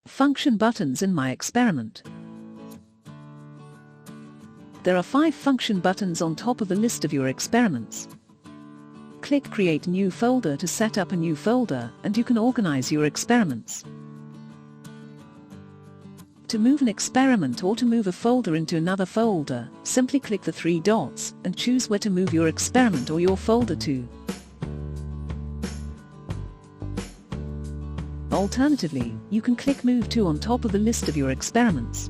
Function buttons in my experiment. There are 5 function buttons on top of the list of your experiments. Click Create New Folder to set up a new folder, and you can organize your experiments. To move an experiment or to move a folder into another folder, simply click the 3 dots and choose where to move your experiment or your folder to. Alternatively, you can click Move To on top of the list of your experiments.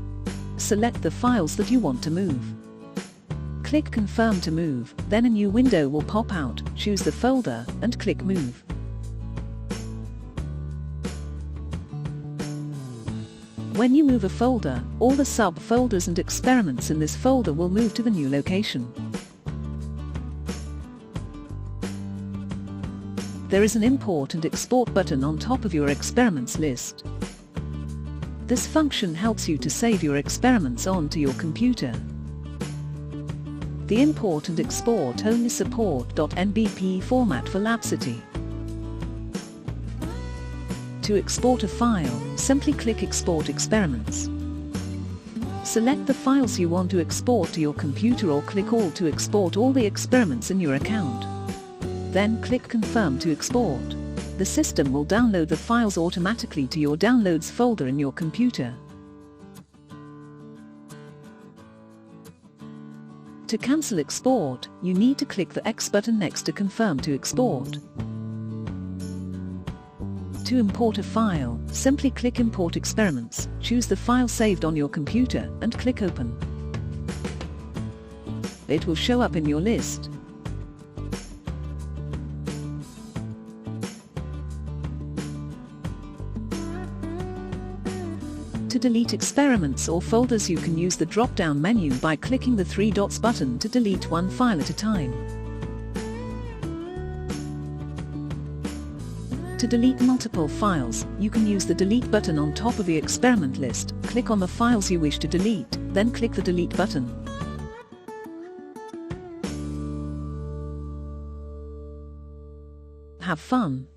Select the files that you want to move. Click Confirm to move, then a new window will pop out, choose the folder, and click Move. When you move a folder, all the sub-folders and experiments in this folder will move to the new location. There is an Import and Export button on top of your experiments list. This function helps you to save your experiments onto your computer. The Import and Export only support .nbp format for LabCity. To export a file, simply click Export Experiments. Select the files you want to export to your computer or click All to export all the experiments in your account. Then click Confirm to export. The system will download the files automatically to your Downloads folder in your computer. To cancel export, you need to click the X button next to Confirm to export. To import a file, simply click Import Experiments, choose the file saved on your computer, and click Open. It will show up in your list. To delete experiments or folders, you can use the drop-down menu by clicking the 3 dots button to delete one file at a time. To delete multiple files, you can use the Delete button on top of the experiment list, click on the files you wish to delete, then click the Delete button. Have fun!